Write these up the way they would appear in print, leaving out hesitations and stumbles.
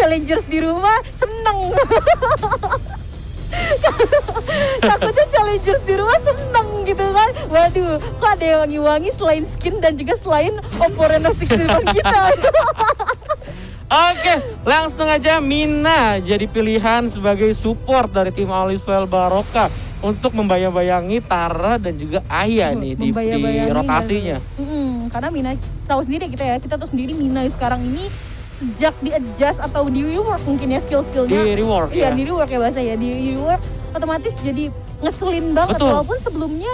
challengers di rumah seneng. Takutnya challengers di rumah seneng gitu kan. Waduh, kok ada yang wangi-wangi selain skin dan juga selain Oppo Reno 6 di depan kita. Oke, langsung aja Mina jadi pilihan sebagai support dari tim Aliswell Baroka untuk membayang-bayangi Tara dan juga Aya nih di rotasinya. Karena Mina tahu sendiri kita tahu sendiri Mina sekarang ini sejak di adjust atau di rework mungkin ya skill-skillnya. Di rework ya. Di rework ya bahasa ya. Di rework otomatis jadi ngeselin banget. Betul. Walaupun sebelumnya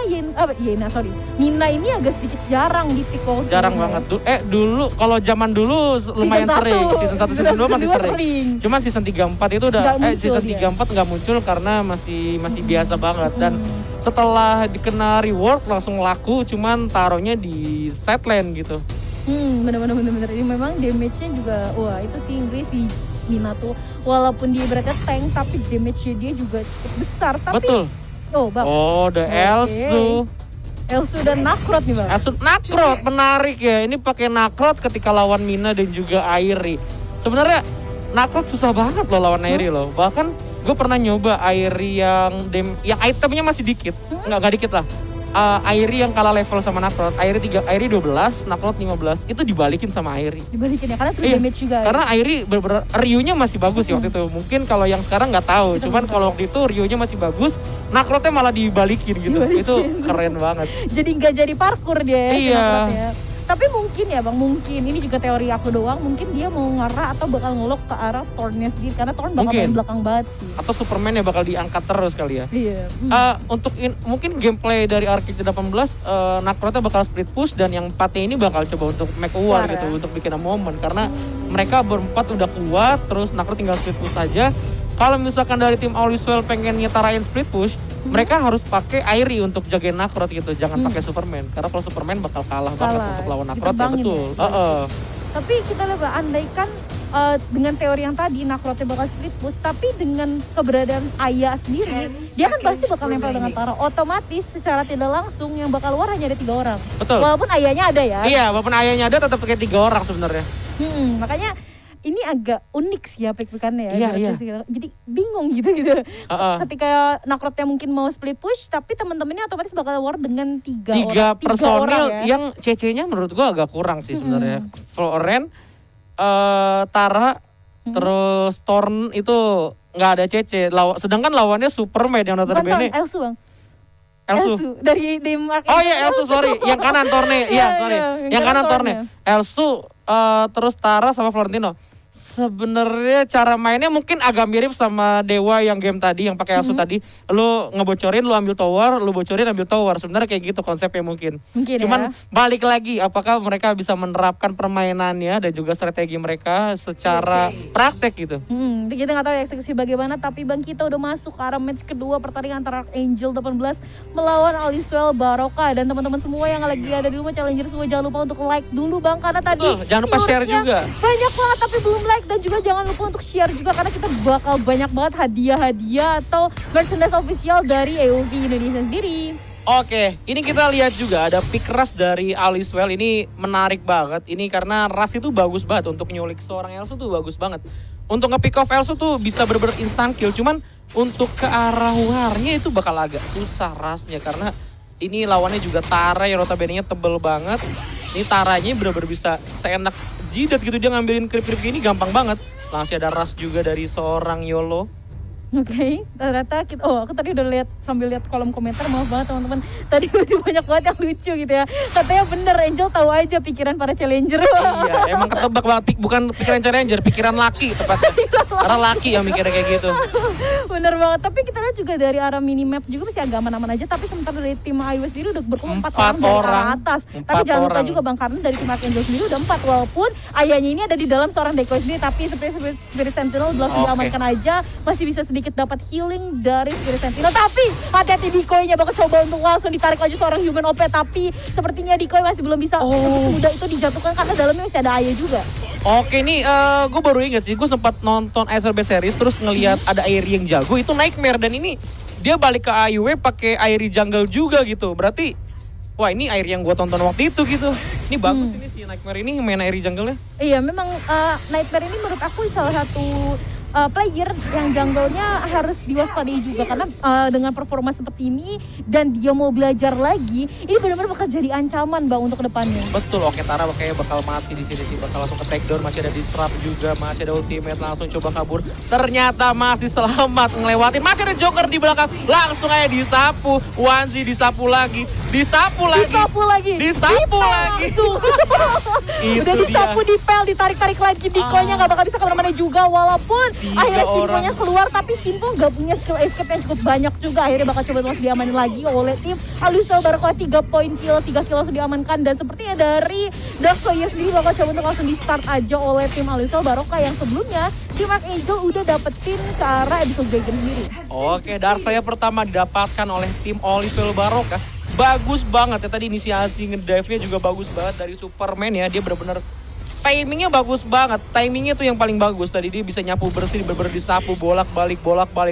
Mina ini agak sedikit jarang di pick call. Jarang banget. Dulu kalau zaman dulu lumayan sering. Season 1 season 2 masih sering. Cuman season 3 4 itu udah season 3 4 enggak muncul karena masih biasa banget dan setelah dikena rework langsung laku cuman taruhnya di sideline gitu. Bener. Ini memang damage-nya juga, wah itu sih Inggris si Mina tuh walaupun dia beratnya tank tapi damage-nya dia juga cukup besar. Tapi, betul. Bang. Ada Elsu dan Nakrot nih bang. Nakrot menarik ya. Ini pakai Nakrot ketika lawan Mina dan juga Airi. Sebenarnya Nakrot susah banget loh lawan Airi loh. Bahkan gue pernah nyoba Airi yang itemnya masih dikit, nggak dikit lah. Airi yang kalah level sama Nakrot, Airi 12, Nakrot 15, itu dibalikin sama Airi. Dibalikin ya, karena true damage juga. Karena Airi bener-bener Ryu-nya masih bagus ya waktu itu. Mungkin kalau yang sekarang nggak tahu, cuman kalau waktu itu Ryu-nya masih bagus, Nakrotnya malah dibalikin gitu. Itu keren banget. Jadi nggak jadi parkour dia ya. Iya. Tapi mungkin ya bang, ini juga teori aku doang, mungkin dia mau ngarah atau bakal ngelok ke arah Thorn-nya sendiri, karena Thorn bakal main belakang banget sih. Atau Superman ya bakal diangkat terus kali ya. Iya. Mungkin gameplay dari Arcade 18, Nakrotnya bakal split push dan yang 4-nya ini bakal coba untuk make a war gitu, untuk bikin a moment. Karena mereka berempat udah kuat, terus Nakrot tinggal split push saja. Kalau misalkan dari tim Aliswell pengen nyetarain split push, mereka harus pakai Airi untuk jagain Nakrot gitu, jangan pakai Superman. Karena kalau Superman bakal kalah banget untuk lawan Nakrot ya, betul. Tapi kita lihat andaikan dengan teori yang tadi Nakrotnya bakal split push, tapi dengan keberadaan Aya sendiri, dia kan pasti bakal nempel dengan Tara. Otomatis secara tidak langsung yang bakal war hanya ada 3 orang. Betul. Walaupun Ayanya ada ya. Iya, walaupun Ayanya ada tetap pakai 3 orang sebenarnya. Makanya ini agak unik sih ya pick-pickannya ya. Iya. Jadi bingung gitu. Ketika Nakrotnya mungkin mau split push, tapi teman-temannya otomatis bakal war dengan 3 personil orang ya. Yang CC-nya menurut gua agak kurang sih sebenarnya. Floren, Tara, terus Thorn itu nggak ada CC. Sedangkan lawannya Superman yang notabene. Bukan Elsu bang. Elsu dari Mark. Oh iya Elsu, sorry. Yang kanan Thorne. Yang kanan Thorne. Elsu, terus Tara sama Florentino. Sebenarnya cara mainnya mungkin agak mirip sama Dewa yang game tadi yang pakai Elsu tadi. Lu ngebocorin, lu ambil tower, lu bocorin ambil tower. Sebenarnya kayak gitu konsepnya mungkin. Cuman balik lagi, apakah mereka bisa menerapkan permainannya dan juga strategi mereka secara praktek gitu. Kita nggak tahu eksekusi bagaimana, tapi bang kita udah masuk ke arah match kedua pertandingan antara Angel 18 melawan Aliswell Baroka. Dan teman-teman semua yang lagi ada di rumah challenger semua jangan lupa untuk like dulu bang, karena tadi jangan lupa share juga. Banyak banget tapi belum like. Dan juga jangan lupa untuk share juga, karena kita bakal banyak banget hadiah-hadiah atau merchandise official dari AOV Indonesia sendiri. Oke, ini kita lihat juga ada pick rush dari Aliswell. Ini menarik banget. Ini karena rush itu bagus banget untuk nyulik seorang Elsu tuh bagus banget. Untuk nge-pick off Elsu tuh bisa bener-bener instant kill. Cuman untuk ke arah warnya itu bakal agak susah rushnya, karena ini lawannya juga Tara yang notabene-nya tebel banget. Ini Taranya bener-bener bisa seenak jidat gitu, dia ngambilin creep-creep ini gampang banget. Langsung ada rush juga dari seorang Yolo. Oke, ternyata aku tadi udah sambil lihat kolom komentar, maaf banget teman-teman. Tadi udah banyak banget yang lucu gitu ya. Katanya bener Angel tahu aja pikiran para challenger. Iya, emang ketebak banget, bukan pikiran challenger, pikiran laki tepatnya. Karena laki yang mikirnya kayak gitu. Bener banget, tapi kita lihat juga dari arah minimap juga masih agak aman-aman aja. Tapi sementara dari tim iOS sendiri udah berkumpul 4 orang dari arah atas. Tapi jangan lupa juga bang, karena dari tim Angel sendiri udah 4. Walaupun ayahnya ini ada di dalam seorang decoy sendiri, tapi Spirit Sentinel langsung diamankan aja. Masih bisa sedikit dapat healing dari Spirit Sentinel, tapi hati-hati decoy-nya bakal coba untuk langsung ditarik lagi seorang human OP, tapi sepertinya decoy masih belum bisa semudah itu dijatuhkan karena dalamnya masih ada Aya juga. Oke nih, gue baru ingat sih, gue sempat nonton SLB series terus ngelihat ada Airi yang jago, itu Nightmare, dan ini dia balik ke AIW pakai Airi jungle juga gitu. Berarti wah ini air yang gue tonton waktu itu gitu. Ini bagus ini si Nightmare ini main air di jungle-nya. Iya memang Nightmare ini menurut aku salah satu player yang jungle-nya harus diwaspadai juga karena dengan performa seperti ini dan dia mau belajar lagi, ini benar-benar bakal jadi ancaman Bang untuk kedepannya. Betul, oke Tara kayaknya bakal mati di sini sih, bakal langsung ke takedown, masih ada disrupt juga, masih ada ultimate, langsung coba kabur. Ternyata masih selamat ngelewatin, masih ada Joker di belakang, langsung aja disapu, Wanzi disapu lagi. Udah disapu, dipel, ditarik-tarik lagi, Dikonya nggak bakal bisa kemana-mana juga walaupun akhirnya Shinpo-nya keluar, tapi Shinpo nggak punya skill escape yang cukup banyak juga. Akhirnya bakal coba terus diamanin lagi oleh tim Alucel Barca. 3 poin kill, 3 kill langsung diamankan. Dan sepertinya dari Dark Slayer sendiri bakal coba untuk langsung di start aja oleh tim Alucel Barca yang sebelumnya tim Archangel udah dapetin ke arah Abyssal Dragon sendiri. Oke, Dark Slayer pertama didapatkan oleh tim Alucel Barca. Bagus banget ya, tadi inisiasi ngedive-nya juga bagus banget dari Superman ya. Dia benar-benar timingnya bagus banget, timingnya tuh yang paling bagus. Tadi dia bisa nyapu bersih, bener-bener disapu bolak-balik.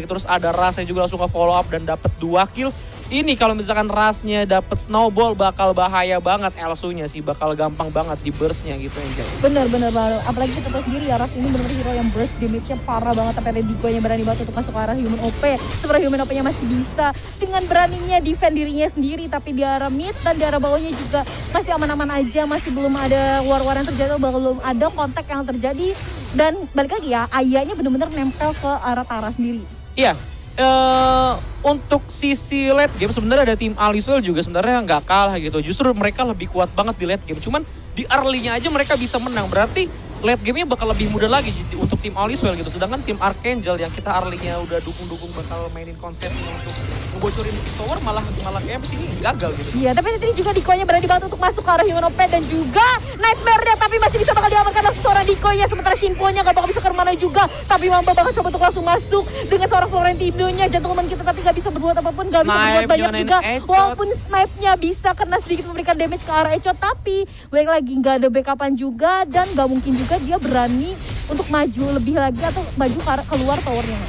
Terus ada Rasnya juga langsung ke follow up dan dapat 2 kill. Ini kalau misalkan Rasnya dapat snowball bakal bahaya banget. Elsunya sih bakal gampang banget di burstnya gitu Angel. Bener banget. Apalagi kita tahu sendiri ya, Ras ini bener-bener hero yang burst damage-nya parah banget. Tapi ada Dikonya berani banget untuk masuk ke arah Human OP. Sebenarnya Human OP-nya masih bisa dengan beraninya defend dirinya sendiri. Tapi di arah mid dan di arah bawahnya juga masih aman-aman aja. Masih belum ada war-war yang terjadi, belum ada kontak yang terjadi. Dan balik lagi ya, Ayahnya bener-bener nempel ke arah Tara sendiri. Iya. Untuk sisi late game sebenarnya ada tim Alucel juga sebenarnya nggak kalah gitu. Justru mereka lebih kuat banget di late game. Cuman di early-nya aja mereka bisa menang. Berarti late game-nya bakal lebih mudah lagi untuk tim Alucel gitu. Sedangkan tim Archangel yang kita early-nya udah dukung-dukung bakal mainin konsepnya untuk ngebocorin tower malah kayak ini gagal gitu. Iya, tapi nanti juga Dikonya berani banget untuk masuk ke arah Human OP dan juga Nightmare-nya, tapi masih bisa bakal diamankan oleh seorang Dikonya, sementara Shinpo-nya gak bakal bisa kemana juga. Tapi Mamba bakal coba untuk langsung masuk dengan seorang Florentino-nya, gentleman kita, tapi gak bisa berbuat apapun, gak bisa berbuat banyak juga. Walaupun snipe-nya bisa kena sedikit memberikan damage ke arah Echot, tapi balik lagi gak ada backup-an juga dan gak mungkin juga dia berani untuk maju lebih lagi atau maju keluar towernya.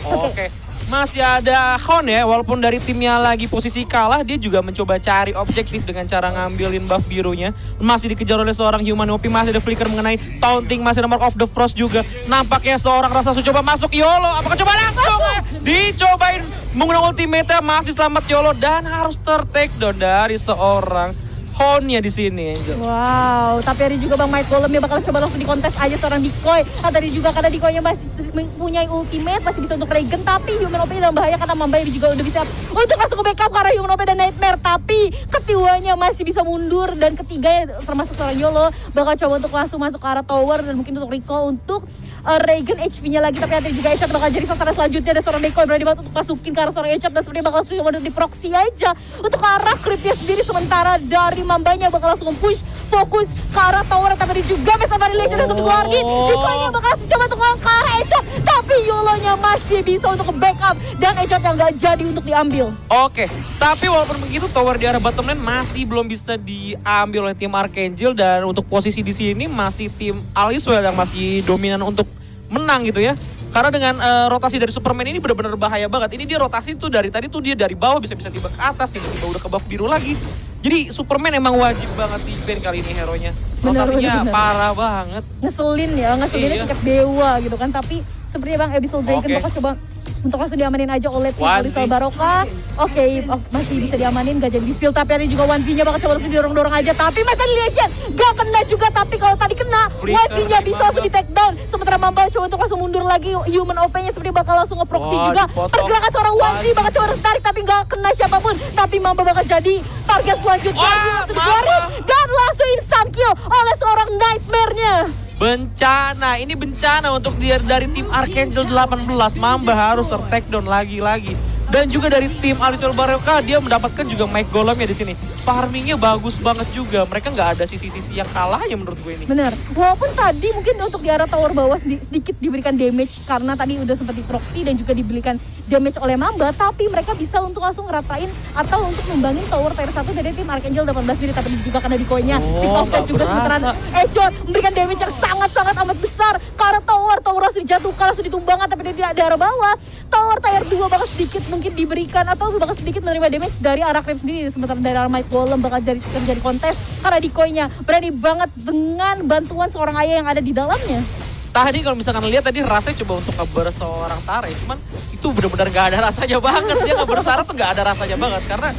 Oke. Masih ada Hon ya, walaupun dari timnya lagi posisi kalah, dia juga mencoba cari objektif dengan cara ngambilin buff birunya. Masih dikejar oleh seorang Human OP, masih ada flicker mengenai taunting, masih ada Mark of the Frost juga. Nampaknya seorang Rasasu coba masuk YOLO, apakah coba langsung? Dicobain menggunakan ultimate, masih selamat YOLO dan harus ter-takedown dari seorang Honnya di sini, Angel. Wow, tapi ada juga Bang Might Golem yang bakal coba langsung dikontes aja seorang Dikoy. Tadi juga karena Dikoynya masih mempunyai ultimate, masih bisa untuk regen, tapi Human OP dalam bahaya karena Mamba juga udah bisa untuk langsung ke backup karena Human OP dan Nightmare. Tapi keduanya masih bisa mundur dan ketiganya termasuk seorang Yolo bakal coba untuk langsung masuk ke arah tower dan mungkin untuk recall untuk regen HP-nya lagi. Tapi nanti juga Echot bakal jadi sasaran selanjutnya. Ada seorang Dikoy berani banget untuk masukin ke arah seorang Echot dan sebenarnya bakal coba untuk di proxy aja untuk ke arah creepnya sendiri, sementara dari Mambanya bakal langsung push fokus ke arah tower. Tapi juga Mesa Variation langsung dikeluarin. Dikoynya bakal coba untuk ke arah Echot, tapi Yolonya masih bisa untuk backup dan Echot yang gak jadi untuk diambil. Oke, tapi walaupun begitu tower di arah bottom lane masih belum bisa diambil oleh tim Archangel dan untuk posisi di sini masih tim Alucel yang masih dominan untuk menang gitu ya. Karena dengan rotasi dari Superman ini benar-benar bahaya banget. Ini dia rotasi tuh dari tadi tuh dia dari bawah bisa-bisa tiba ke atas, tiba-tiba udah ke buff biru lagi. Jadi Superman emang wajib banget di ban kali ini hero-nya. Rotasinya parah banget. Ngeselinnya Iya. tingkat dewa gitu kan. Tapi sepertinya Bang Abyssal Dragon bakal coba untuk langsung diamanin aja oleh tim Alucel Barca. Oke, masih bisa diamanin, gak jadi di steal. Tapi ada juga Wanzinya bakal coba langsung dorong-dorong aja. Tapi Mesa Variation gak kena juga. Tapi kalau tadi kena, Wanzinya bisa langsung di take down. Sementara Mamba coba untuk langsung mundur lagi. Human OP-nya seperti bakal langsung nge-proxy juga. Pergerakan seorang Wanzi bakal coba harus tarik, tapi gak kena siapapun. Tapi Mamba bakal jadi target selanjutnya. Langsung dikeluarin dan langsung instant kill oleh seorang Nightmare-nya. Bencana, ini bencana untuk dia dari tim Archangel 18. Mamba harus ter-takedown lagi-lagi. Dan juga dari tim Alucel Barca dia mendapatkan juga Mike Golem ya di sini. Farmingnya bagus banget juga. Mereka nggak ada sisi-sisi yang kalah ya menurut gue ini. Bener. Walaupun tadi mungkin untuk di arah tower bawah sedikit diberikan damage karena tadi udah sempat di proxy dan juga diberikan damage oleh Mamba, tapi mereka bisa untuk langsung ngeratain atau untuk membangin tower tier 1 dari tim Archangel 18 sendiri. Tapi juga karena Dikoynya stick offset juga, sementara Echot memberikan damage yang sangat-sangat amat besar ke arah tower langsung dijatuhkan, langsung ditumbangkan. Tapi di arah bawah tower tier 2 bakal sedikit mungkin diberikan atau bakal sedikit menerima damage dari arah creep sendiri. Sementara dari arah Might Golem bakal terjadi kontes karena decoy-nya berani banget dengan bantuan seorang ayah yang ada di dalamnya. Tadi kalau misalkan lihat tadi rasanya coba untuk ngeber seorang Tare, cuman itu benar-benar gak ada rasanya banget. Dia ngeber Tare tuh gak ada rasanya banget karena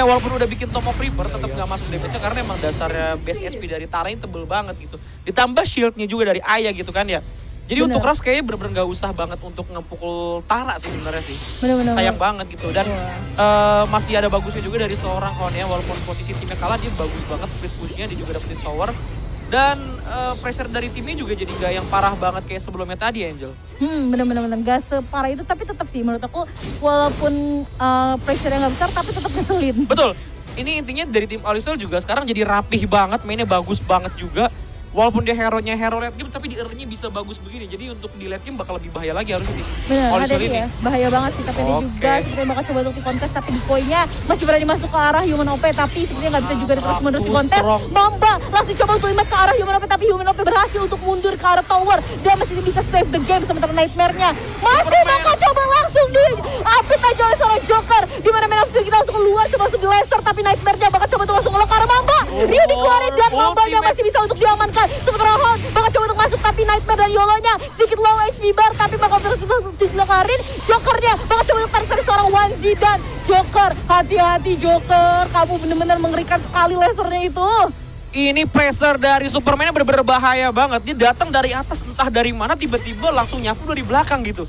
walaupun udah bikin Tom of River tetap gak masuk damage-nya karena emang dasarnya base HP dari Tare ini tebel banget gitu. Ditambah shield-nya juga dari Aya gitu kan ya. Jadi untuk Ras kayaknya bener-bener gak usah banget untuk ngepukul Tara sih sebenarnya sih. Bener-bener. Sayang banget gitu. Dan masih ada bagusnya juga dari seorang Hon ya. Walaupun posisi timnya kalah dia bagus banget split push-nya. Dia juga dapetin tower. Dan pressure dari timnya juga jadi gak yang parah banget kayak sebelumnya tadi Angel. Bener-bener gak separah itu, tapi tetap sih menurut aku walaupun pressure-nya gak besar tapi tetap ngeselin. Betul. Ini intinya dari tim Alisol juga sekarang jadi rapih banget, mainnya bagus banget juga. Walaupun dia hero-nya hero late game, tapi di early-nya bisa bagus begini. Jadi untuk di late game bakal lebih bahaya lagi harusnya. Bener, ada sih ya. Bahaya banget sih. Tapi dia juga sepertinya bakal coba untuk di kontes. Tapi di koinnya masih berani masuk ke arah Human OP. Tapi sepertinya nggak bisa juga terus menerus di kontes. Mamba langsung coba untuk imat ke arah Human OP. Tapi Human OP berhasil untuk mundur ke arah tower. Dia masih bisa save the game. Sementara Nightmare-nya masih bakal coba langsung di update aja oleh seorang Joker. Dimana Man of Steel kita langsung keluar. Coba langsung di laser. Tapi Nightmare-nya bakal coba untuk langsung ngelok ke arah Mamba. Dia dikeluarin dan Mamba-nya masih bisa untuk diamankan. Sementara Hon bakal coba untuk masuk tapi Nightmare dan Yolo-nya sedikit low HP bar tapi bakal terus dilakarin. Joker-nya bakal coba untuk tarik dari seorang Wanzi dan Joker. Hati-hati Joker, kamu bener-bener mengerikan sekali lasernya itu. Ini pressure dari Superman-nya bener-bener bahaya banget. Dia datang dari atas entah dari mana tiba-tiba langsung nyapu dari belakang gitu.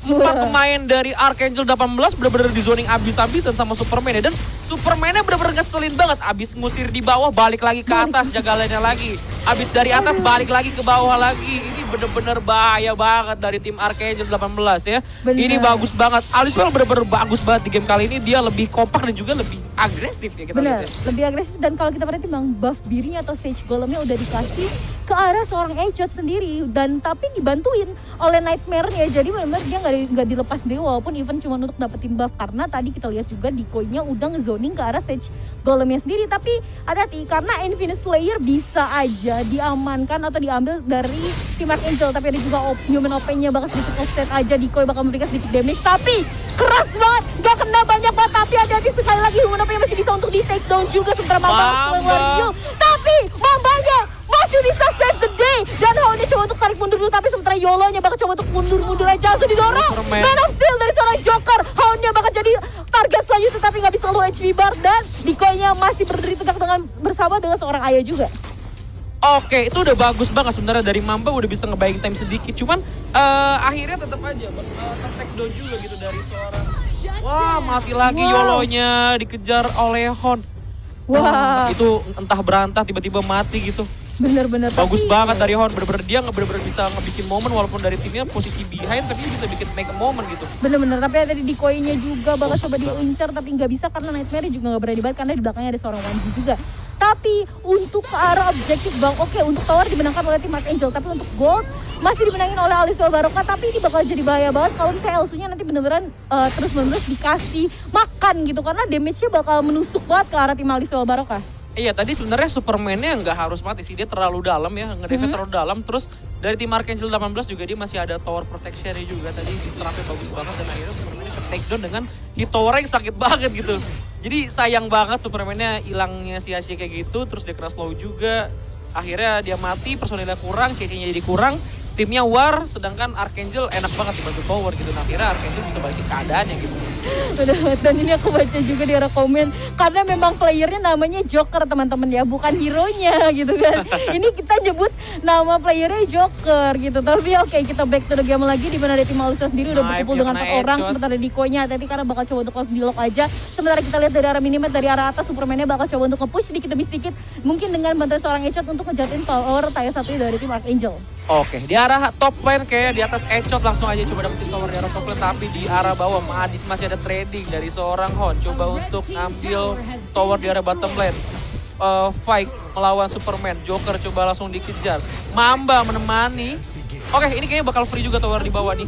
4 pemain dari Archangel 18 bener-bener di zoning abis-abisan sama Superman-nya. Dan Superman-nya bener-bener ngeselin banget. Abis ngusir di bawah balik lagi ke atas jaga lainnya lagi. Abis dari atas balik lagi ke bawah lagi. Ini bener-bener bahaya banget dari tim Archangel 18 ya. Bener. Ini bagus banget. Aliswell bener-bener bagus banget di game kali ini. Dia lebih kompak dan juga lebih agresif ya kita bener, lihat ya. Lebih agresif dan kalau kita perhatiin Bang, buff birunya atau Sage Golemnya udah dikasih ke arah seorang Echot sendiri dan tapi dibantuin oleh Nightmare-nya. Jadi benar-benar dia nggak dilepas sendiri walaupun even cuma untuk dapetin buff karena tadi kita lihat juga decoy-nya udah ngezoning ke arah Sage Golemnya sendiri. Tapi hati-hati karena Infinite Slayer bisa aja diamankan atau diambil dari tim Archangel, tapi ada juga Human OP-nya bakal sedikit offset aja, decoy bakal memberikan sedikit damage tapi keras banget, gak kena banyak banget. Tapi hati-hati sekali lagi Human OP-nya masih bisa untuk di take down juga sementara Mamba tapi Mambanya masih bisa save the day dan Hound-nya coba untuk tarik mundur dulu tapi sementara Yolo-nya bakal coba untuk mundur aja langsung didorong. Man of Steel dari seorang Joker, Hound-nya bakal jadi target selanjutnya tapi nggak bisa low HP bar dan decoy-nya masih berdiri tegak dengan bersama dengan seorang Aya juga. Oke, itu udah bagus banget sebenarnya dari Mamba udah bisa ngebayang time sedikit. Cuman akhirnya tetap aja ter-take down juga gitu dari seorang. Wah, mati lagi Yolo-nya dikejar oleh Hon. Wah, itu entah berantah tiba-tiba mati gitu. Bener-bener bagus banget dari Hon, bener-bener dia bener-bener bisa ngebikin momen walaupun dari timnya posisi behind tapi dia bisa bikin make a moment gitu. Bener-bener, tapi tadi decoy-nya juga bakal coba diincar tapi nggak bisa karena Nightmare juga nggak berani banget karena di belakangnya ada seorang Wanji juga. Tapi untuk ke arah objektif Bang, oke untuk tower dimenangkan oleh tim Archangel tapi untuk gold masih dimenangin oleh Aliswell Barokah. Tapi ini bakal jadi bahaya banget kalau misalnya Elsunya nanti bener-beneran terus-menerus dikasih makan gitu karena damage-nya bakal menusuk banget ke arah tim Aliswell Barokah. Iya, tadi sebenarnya Superman-nya nggak harus mati sih, dia terlalu dalam ya, ngedefend terlalu dalam. Terus dari tim Archangel 18 juga dia masih ada tower protection-nya juga, tadi diserapnya bagus banget dan akhirnya Superman-nya ke take down dengan hit tower yang sakit banget gitu. Jadi sayang banget Superman-nya hilangnya sia-sia kayak gitu, terus dia kena slow juga. Akhirnya dia mati, personilnya kurang, CC-nya jadi kurang. Timnya war, sedangkan Archangel enak banget dibantu tower gitu. Nah, akhirnya Archangel bisa balikin keadaannya gitu. Bener, dan ini aku baca juga di arah komen karena memang playernya namanya Joker teman-teman ya, bukan hero-nya gitu kan. Ini kita nyebut nama playernya Joker gitu. Tapi oke, kita back to the game lagi di mana ada tim Aliswell sendiri udah berkumpul dengan 4 orang. Sementara decoy-nya tadi karena bakal coba untuk close di lock aja. Sementara kita lihat dari arah minimap dari arah atas Superman-nya bakal coba untuk nge-push sedikit demi sedikit mungkin dengan bantuan seorang Echot untuk ngejatin tower tier 1 dari tim Archangel. Oke, di arah top lane kayak di atas Echot langsung aja coba dapetin tower di arah top lane, tapi di arah bawah Madis masih ada trading dari seorang Hon coba untuk ngambil tower di arah bottom lane. Fight melawan Superman, Joker coba langsung dikejar, Mamba menemani. Oke, ini kayaknya bakal free juga tower di bawah nih.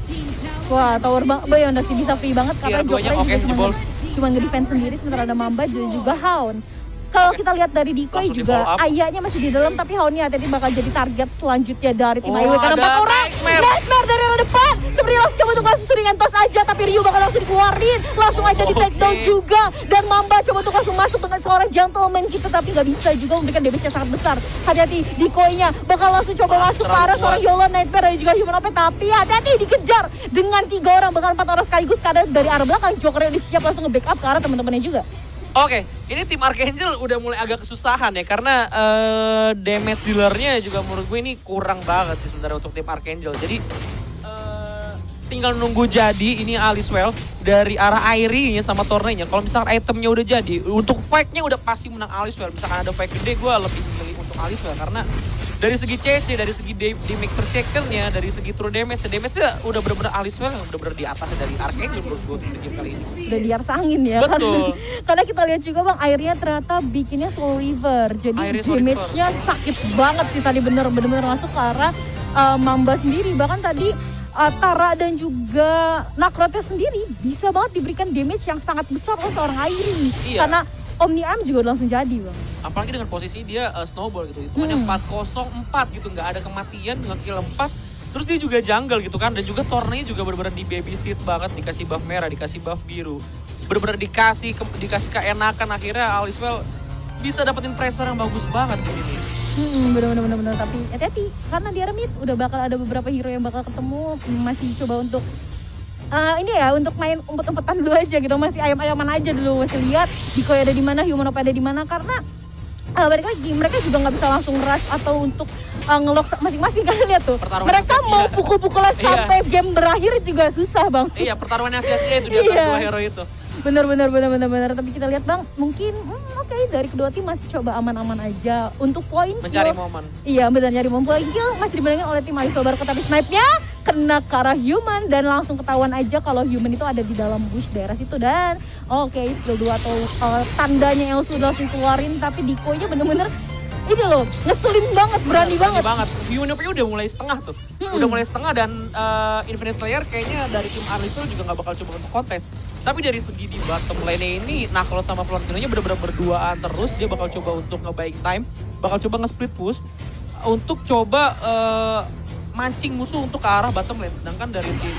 Wah, tower Bayonda sih bisa free banget karena Joker juga jebol. cuma nge-defense sendiri sementara ada Mamba dan juga Hound. Kalau kita lihat dari Decoy Langsung di juga follow up. ayahnya masih di dalam, tapi Haonia tadi bakal jadi target selanjutnya dari tim Oh, IW karena ada 4 orang. Nightmare dari arah depan. Seperti langsung coba untuk langsung seringan tos aja, tapi Ryu bakal langsung dikeluarin. Langsung aja di take down Oke. juga. Dan Mamba coba untuk langsung masuk dengan seorang gentleman gitu, tapi nggak bisa juga memberikan damage yang sangat besar. Hati-hati Decoy-nya bakal langsung coba masuk ke arah terlalu seorang kuat. Yola Nightmare dan juga Human Open, tapi hati-hati dikejar dengan 3 orang, bahkan 4 orang sekaligus karena dari arah belakang Joker udah siap langsung nge-backup ke arah teman-temannya juga. Oke, ini tim Archangel udah mulai agak kesusahan ya karena damage dealernya juga menurut gue ini kurang banget sih sebenarnya untuk tim Archangel. Jadi tinggal nunggu jadi ini Aliswell dari arah Airy-nya sama Tornenya. Kalau misalkan itemnya udah jadi, untuk fight-nya udah pasti menang Aliswell. Misalkan ada fight gede, gue lebih milih untuk Aliswell karena dari segi CC, dari segi damage per second-nya, dari segi true damage-nya udah bener-bener Aliswell yang udah bener di atasnya dari Archangel menurut gue untuk game kali ini. Udah di atas angin ya. Betul. Karena kita lihat juga bang, airnya ternyata bikinnya Soul River. Jadi Airnya Soul damage-nya sakit banget sih tadi, bener-bener masuk ke arah Mamba sendiri. Bahkan tadi Tara dan juga Nakrotnya sendiri bisa banget diberikan damage yang sangat besar oleh seorang Airi. Iya. Karena Omni Arm juga udah langsung jadi bang. Apalagi dengan posisi dia snowball gitu, hitungannya 4-0-4 gitu, nggak ada kematian, nge-kill 4. Terus dia juga jungle gitu kan, dan juga Tornanya juga bener-bener di babysit banget, dikasih buff merah, dikasih buff biru. Bener-bener dikasih keenakan, akhirnya Aliswell bisa dapetin pressure yang bagus banget di sini. Bener-bener, tapi hati-hati karena di Aramid udah bakal ada beberapa hero yang bakal ketemu, masih coba untuk ini ya untuk main umpet-umpetan dulu aja gitu, masih ayam-ayaman aja dulu, masih lihat Decoy ada di mana, Human Op ada di mana, karena balik lagi mereka juga nggak bisa langsung rush atau untuk ngelock masing-masing. Kalian lihat tuh, Pertarungan mereka sia-sia. mau pukul-pukulan Iya. sampai game berakhir juga susah bang. Iya, pertarungan yang sia-sia itu di antara Iya. dua hero itu. Bener. Tapi kita lihat bang, mungkin oke, dari kedua tim masih coba aman-aman aja untuk poin Mencari kill. momen. Iya benar, nyari momen poin kill masih dimenangkan oleh tim Alisol Barco, tapi snipe-nya kena ke arah Human dan langsung ketahuan aja kalau Human itu ada di dalam bush daerah situ. Dan oke, skill 2 atau tandanya yang sudah langsung keluarin, tapi Decoy-nya bener-bener ini loh, ngeselin banget, berani banget. Unopnya udah mulai setengah tuh. Udah mulai setengah dan Infinite Slayer kayaknya dari tim Alisol juga nggak bakal coba untuk kontes. Tapi dari segi di bottom lane ini, Naklo sama Florentino-nya bener-bener berduaan terus. Dia bakal coba untuk nge-buying time, bakal coba nge-split push untuk coba mancing musuh untuk ke arah bottom lane. Sedangkan dari tim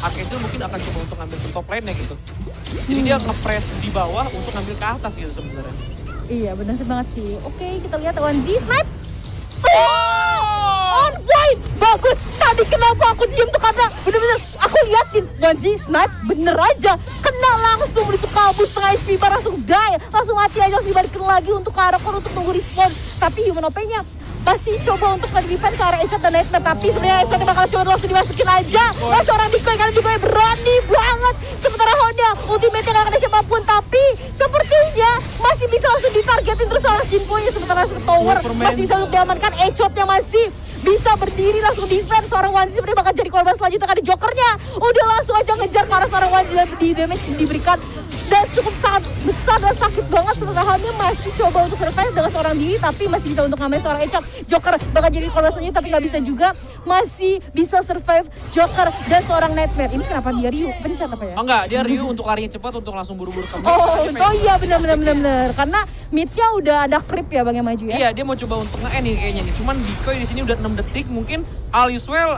Archangel mungkin akan coba untuk ngambil ke top lane-nya gitu. Jadi dia nge-press di bawah untuk ngambil ke atas gitu sebenarnya. Iya benar banget sih. Oke, kita lihat 1Z snipe. Oh! On point, bagus. Tadi kenapa aku diem tuh, karena bener-bener aku liatin 1Z snipe bener aja kena langsung di kalbu setengah HP bar, langsung die, langsung mati aja, langsung dibalikin lagi untuk ke arah core untuk tunggu respawn. Tapi Human OP-nya pasti coba untuk nge-defend ke arah Echot dan Nightmare, tapi sebenarnya Echotnya bakal coba langsung dimasukin aja oleh seorang Decoy karena Decoy berani banget. Sementara Honda ultimate-nya gak kena siapapun, tapi sepertinya masih bisa langsung ditargetin terus seorang Shinpo-nya. Sementara tower masih bisa untuk diamankan, Echotnya masih bisa berdiri langsung defense. Seorang Wanzi sebenarnya bakal jadi korban selanjutnya karena Jokernya udah langsung aja ngejar ke arah seorang Wanzi dan di damage diberikan dan cukup sangat besar dan sakit banget. Sementara Honda masih coba untuk survive dengan seorang diri, tapi masih bisa untuk ngambil seorang Echot. Joker bakal jadi korban selanjutnya tapi nggak bisa juga, masih bisa survive Joker dan seorang Nightmare. Ini kenapa dia Ryu pencet apa ya? Oh enggak, dia Ryu untuk larinya cepat untuk langsung buru-buru ke mid. Oh iya benar. Karena midnya udah ada creep ya bang yang maju ya. Iya, dia mau coba untuk nge-end nih kayaknya nih. Cuman Decoy di sini udah 6 detik, mungkin Aliswell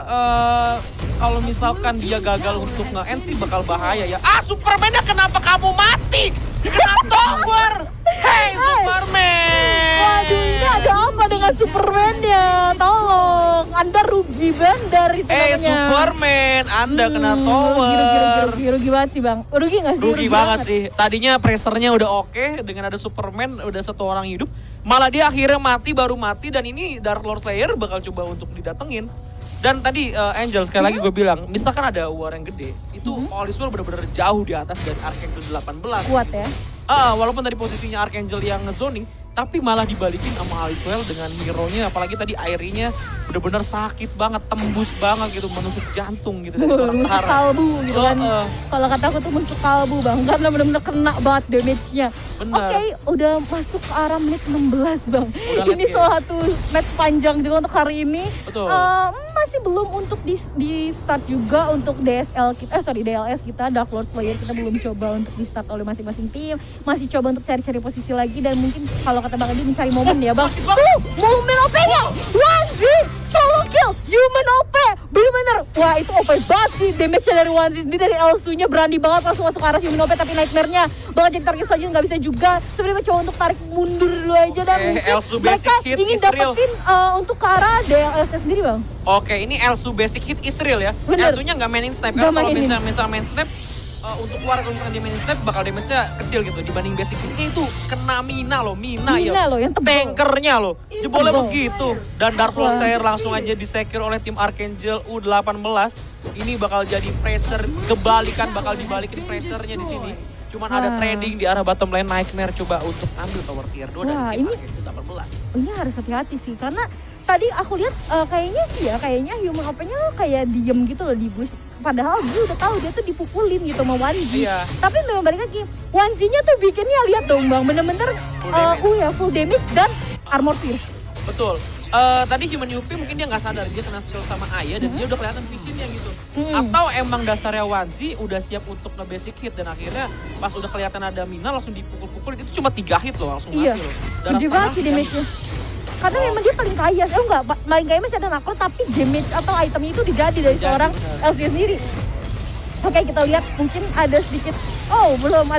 kalau misalkan dia gagal untuk nge-end sih bakal bahaya ya. Ah, Superman-nya kenapa kamu mati? Kena tower. Hey, Superman. Waduh, ini ada apa dengan Superman-nya? Tolong, Anda rugi banget dari tenaganya. Superman, Anda kena tower. Rugi banget sih bang. Rugi nggak sih? Rugi banget sih. Tadinya pressure-nya udah oke, dengan ada Superman udah satu orang hidup. Malah dia akhirnya baru mati dan ini Dark Lord Slayer bakal coba untuk didatengin. Dan tadi Angel sekali lagi gue bilang, misalkan ada war yang gede, itu Aliswell bener-bener jauh di atas dari Archangel 18. Kuat ya. Walaupun tadi posisinya Archangel yang ngezoning, tapi malah dibalikin sama Aliswell dengan hero-nya, apalagi tadi Airy-nya bener-bener sakit banget, tembus banget gitu, menusuk jantung gitu. Menusuk kalbu gitu kan. Kalau kata aku tuh menusuk kalbu bang, karena bener-bener kena banget damage-nya. Bener. Oke, udah masuk ke arah menit 16 bang. Udah Ini late salah satu match panjang juga untuk hari ini. Betul. masih belum untuk di start juga untuk DLS kita, Dark Lord Slayer kita belum coba untuk di start oleh masing-masing tim. Masih coba untuk cari-cari posisi lagi dan mungkin kalau kata Bang Adi mencari momen ya Bang. Tuh, momen OP-nya. Wanzi solo kill human OP. Bener-bener. Wah, itu OP banget sih. Damage-nya dari Wanzi sendiri, dari Elsu-nya berani banget langsung masuk ke arah human OP, tapi Nightmare-nya bakal jadi target selanjutnya nggak bisa juga. Sebenarnya coba untuk tarik mundur dulu aja dan mungkin Elsu mereka hit ingin dapetin untuk ke arah DLS-nya sendiri Bang. Oke, ini Elsu basic hit Israel ya. Bener. Elsunya nggak mainin snipe. Nggak Kalau mainin. misalnya main snipe, untuk keluar kalau misalnya dia main snipe bakal damage-nya kecil gitu dibanding basic hitnya itu kena Mina loh ya. Loh yang tebal. Tankernya loh, jebolnya Tebal. begitu. Dan Dark Lord Wah. Slayer langsung aja disecure oleh tim Archangel U18. Ini bakal jadi pressure kebalikan, bakal dibalikin pressure-nya di sini. Cuman ada Wah. trading di arah bottom lane. Nightmare coba untuk ambil tower tier 2 Wah, dari tim ini- Archangel U18. Ini harus hati-hati sih karena tadi aku lihat kayaknya human OP-nya kayak diem gitu loh di bush. Padahal gue udah tahu dia tuh dipukulin gitu sama Wanzi. Iya. Tapi memang balik lagi Wanzi-nya tuh bikinnya lihat dong Bang, bener-bener full damage dan armor pierce. Betul. Tadi human UP mungkin dia nggak sadar dia kena skill sama Aya dan dia udah kelihatan visionnya gitu. Atau emang dasarnya Wanzi udah siap untuk nge-basic hit dan akhirnya pas udah kelihatan ada Mina langsung dipukul-pukul, itu cuma 3 hit loh langsung Iya. mati loh. Gede banget sih damage-nya. Karena memang dia paling kaya, paling kaya masih ada Nakro tapi damage atau itemnya itu dijadi dari Dijadi, seorang benar. LC sendiri. Oke, kita lihat mungkin ada sedikit belum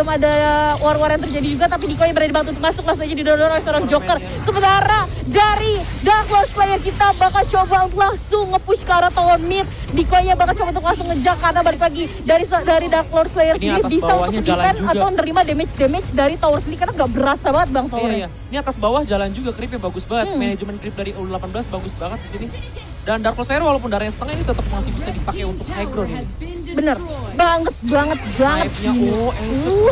ada war-war yang terjadi juga, tapi Diko yang berani banget untuk masuk langsung aja didorong oleh seorang Joker. Sementara dari Dark Lord Slayer kita bakal coba untuk langsung nge-push ke arah tower mid. Diko yang bakal coba untuk langsung ngejar karena balik lagi dari Dark Lord Slayer Ini sendiri atas bisa untuk bawahnya jalan defend juga. atau nerima damage dari tower sendiri karena nggak berasa banget Bang towernya. Iya. Ini atas bawah jalan juga, creepnya bagus banget. Manajemen creep dari U18 bagus banget di sini. Dan Dark Lord Slayer walaupun darahnya setengah ini tetap masih bisa dipakai untuk high ground ini. Bener, banget Snipe-nya, sih.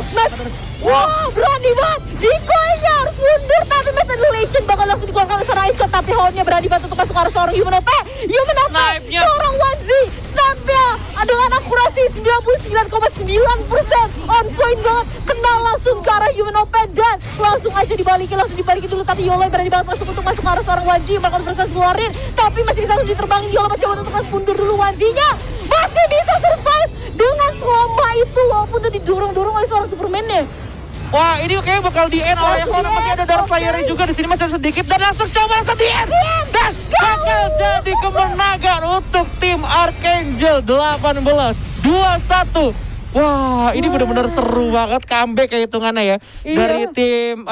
Snipe. Wah, berani banget. Dikoy-nya harus mundur, tapi Mass Annihilation bakal langsung dikeluarkan oleh seorang Ico. Tapi Hound-nya berani banget untuk masuk ke arah seorang Human OP. Snipe-nya. Seorang Wanzi. Snipe-nya dengan akurasi 99,9%. On point banget. Kena langsung ke arah Human OP dan langsung aja dibalikin dulu. Tapi Yolo berani banget masuk untuk masuk ke arah seorang Wanzi. Mereka berusaha keluarin, tapi masih bisa langsung diterbangin. Yolo coba untuk mundur dulu Wanzi-nya. Masih bisa survive dengan selama itu walaupun udah didorong-dorong oleh seorang Superman-nya. Wah, ini kayaknya bakal di-end oleh Langsung Hound, tapi di-end, ada Dark oke. Slayer juga di sini masih sedikit dan langsung di-end. Dan bakal jadi kemenangan untuk tim Archangel 18 2-1. Wah, ini benar-benar seru banget comeback kayak hitungannya ya. Iya. Dari tim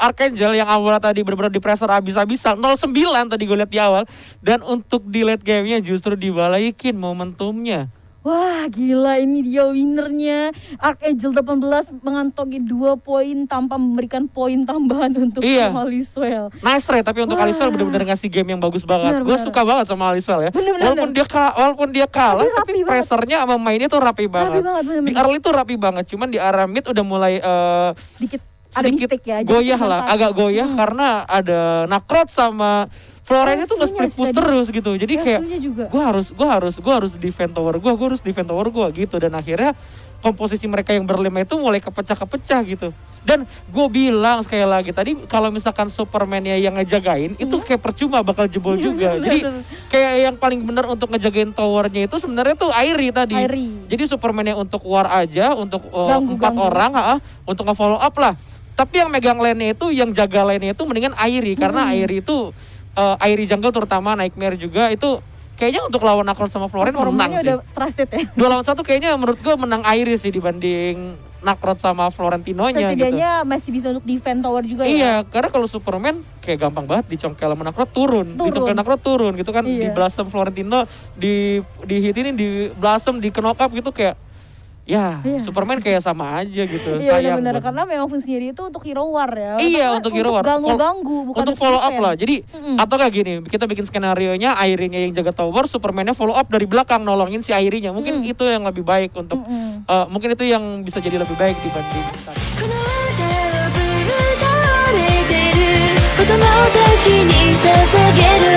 Archangel yang awalnya tadi benar-benar di pressure abis-abisan 0-9 tadi gue lihat di awal, dan untuk di late game-nya justru dibalikin momentumnya. Wah, gila, ini dia winernya. Archangel 18 mengantongi 2 poin tanpa memberikan poin tambahan untuk Iya. Aliswell. Nice try, tapi untuk Wah. Aliswell benar-benar ngasih game yang bagus banget. Gue Benar-benar. suka banget sama Aliswell ya. Benar-benar. Walaupun dia kalah, Tapi rapi tapi banget. pressernya sama mainnya tuh rapi banget. banget, benar-benar. Di early tuh rapi banget, cuman di arah mid udah mulai Sedikit ada sedikit mistake ya. jadi goyah lah, manfaat. agak goyah karena ada Nakrot sama Floren itu Elsunya nge-split sih push tadi. terus gitu. Jadi kayak Elsunya juga. gue harus defend tower gue gitu, dan akhirnya komposisi mereka yang berlima itu mulai kepecah gitu. Dan gue bilang sekali lagi tadi, kalau misalkan Superman-nya yang ngejagain itu kayak percuma bakal jebol juga. Bener. Jadi kayak yang paling benar untuk ngejagain towernya itu sebenarnya tuh Airi tadi. Airi. Jadi Superman-nya untuk war aja, untuk Ganggu. 4 orang, untuk nge-follow up lah. Tapi yang megang lane-nya itu, yang jaga lane-nya itu mendingan Airi, karena Airi itu Airi jungle terutama Nightmare juga itu kayaknya untuk lawan Nakrot sama Floren menang Performanya sih. udah trusted ya. 2 lawan 1 kayaknya menurut gue menang Airi sih dibanding Nakrot sama Florentinonya gitu. Setidaknya masih bisa untuk defend tower juga ya. Iya, karena kalau Superman kayak gampang banget dicongkel sama Nakrot turun. Dicongkel Nakrot turun gitu kan, Iya. di Blossom Florentino, di hit ini di Blossom, di knock up gitu kayak ya, Iya. Superman kayak sama aja gitu. Iya Sayang benar-benar, buat- karena memang fungsinya dia itu untuk hero war ya. Iya, Karena untuk hero war. Ganggu-ganggu, bukan untuk follow up defend. lah. Jadi atau kayak gini, kita bikin skenario-nya Airinya yang jaga tower, Superman-nya follow up dari belakang nolongin si Airinya. Mungkin itu yang lebih baik untuk mungkin itu yang bisa jadi lebih baik dibanding tadi. この手を振る倒れてる子供たちに捧げる